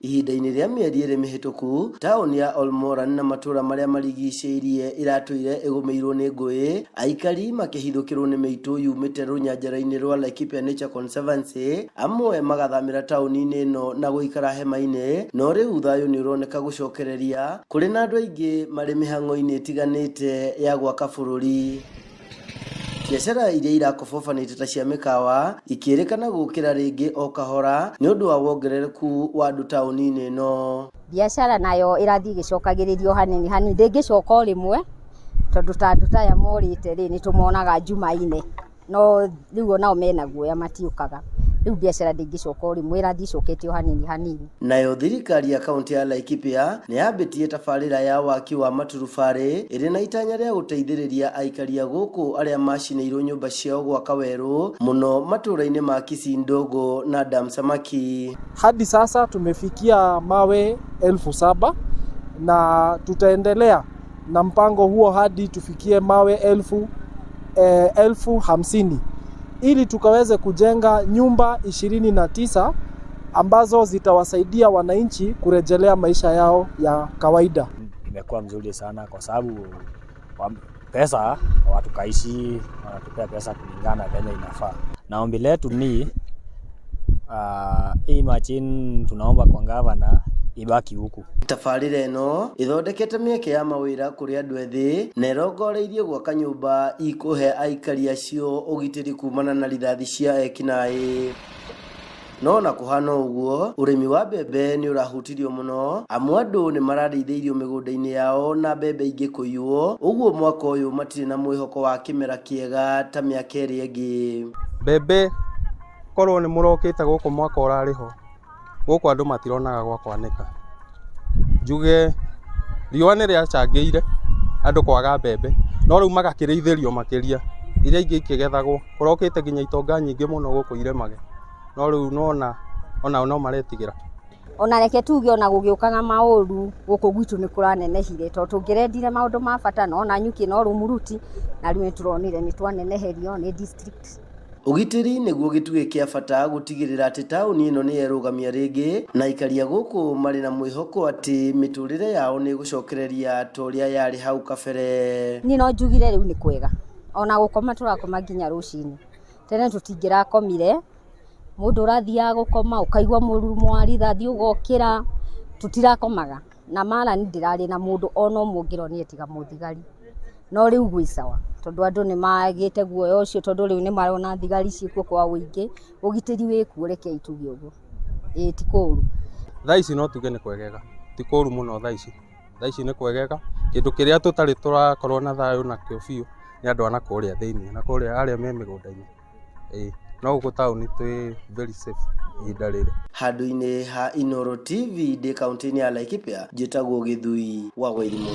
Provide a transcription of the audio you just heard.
ihinda-inĩ rĩa mĩeri ĩrĩ mĩhĩtũku taũni ya Olmoran na matũra marĩa marigicĩirie iratũire ĩgũmĩirwo nĩ ngũĩ, aikari makĩhithũkĩrwo nĩ mĩitũ yumĩte rũnyanjara-inĩ rwa Laikipia Nature Conservancy, amwe magathamĩra taũni-inĩ ĩno na gũikara hema-inĩ, no rĩu thayũ nĩ ũroneka gũcokereria kũrĩ na andũ aingĩ marĩ mĩhang'o-inĩ ĩtiganĩte ya gwaka bũrũri. Biacara iria irakobobanĩte ta cia mĩkawa ikĩrĩkana gũkĩra rĩngĩ o kahora nĩ ũndũ wa wongerereku wa andũ taũni-inĩ ĩno. Biacara nayo ĩrathiĩ gĩcokagĩrĩrio hanini hanini, ndĩngĩcoka o rĩmwe tondũ ta andũ taya morĩte rĩ nĩ tũmonaga Jumaine, no rĩu onao mena guoya matiũkaga. Rĩu biacara ndĩngĩcoka o rĩmwe, ĩrathiĩ ĩcokete o hanini hanini. Nayo thirikari ya kaunti ya Laikipia nĩ yambĩtie tabarĩra ya waki wa maturubarĩ ĩrĩ na itanya rĩa gũteithĩrĩria aikari a gũkũ arĩa macinĩirwo nyũmba ciao gwaka werũ mũno matũra-inĩ ma Kisii Ndogo na Damsamaki. Hadi sasa tumefikia mawe 7,000 na tutaendelea na mpango huo hadi tufikie mawe 50,000 ili tukaweze kujenga nyumba 29 ambazo zitawasaidia wananchi kurejelea maisha yao ya kawaida. Imekuwa mzuri sana kwa sababu pesa watu kaishi wanatupea pesa kulingana venye inafaa. Na ombi letu ni hii machine tunaomba kwa gavana ibaki huku. Tabarĩra ĩno ĩthondekete mĩeke ya mawĩra kũrĩ andũ ethĩ na ĩrongoreirie gwaka nyũmba ikũhe aikari acio ũgitĩri kumana na rithathi cia ekinaĩ. No na kũhana ũguo, ũrĩmi wa mbembe nĩ ũrahutirio mũno, amu andũ nĩ mararĩithĩirio mĩgũnda-inĩ yao na mbembe ingĩ kũiywo, ũguo mwaka ũyũ matirĩ na mwĩhoko wa kĩmera kĩega ta mĩaka ĩrĩa ĩngĩ. Mbembe korwo nĩ mũrokĩte gũkũ mwaka ũrarĩho, gũkũ andũ matironaga gwa kwanĩka. Njuge riũa nĩ rĩacangĩire andũ kwaga mbembe, no rĩu magakĩrĩithĩrio makĩria, iria ingĩ ikĩgethagwo, kũrokĩte nginya itonga nyingĩ mũno gũkũ iremage, no rĩu no maretigĩra. Ona reke tuge ona gũgĩũkaga maũru gũkũ gwitũ nĩ kũranenehire, tondũ tũngĩrendire maũndũ ma bata no na nyuki no rũmuruti, na rĩu nĩ tũronire nĩ twaneneherio nĩ district. Ũgitĩri nĩguo gĩtugĩ kĩa bata gũtigĩrĩra atĩ taũni ĩno nĩ yerũgamia rĩngĩ na aikari a gũkũ marĩ na mwĩhoko atĩ mĩtũrĩre yao nĩ gũcokereria ta ũrĩa yarĩ hau kabere. Niĩ no njugire rĩu nĩ kwega, ona gũkoma tũrakoma nginya rũcinĩ. Tene tũtingĩrakomire, mũndũ ũrathiaga gũkoma ũkaigua mũrurumo wa rithathi ũgokĩra, tũtirakomaga. Na mara nĩ ndĩrarĩ na mũndũ ona ũmwe ũngĩronire tiga mũthigari. No rĩu gwĩ sawa, tondũ andũ nĩ magĩte guoya ũcio, tondũ rĩu nĩ marona thigari ciĩkuo kwa ũingĩ, ũgitĩri wĩkuo, rekei tuge ũguo. Ti kũũru. Thaa ici no tuge nĩ kwegega, ti kũũru mũno thaa ici. Thaa ici nĩ kwegega, kĩndũ kĩrĩa tũtarĩ tũrakorwo na thayũ nakĩo biũ nĩ andũ ana kũrĩa thĩinĩ na kũrĩa arĩa me mĩgũnda-inĩ. No gũkũ taũni twĩ very safe ihinda rĩrĩ. Handũ-inĩ ha Inooro TV ndĩ kaunti-inĩ ya Laikipia, njĩtagwo Gĩthui wa Wairimu.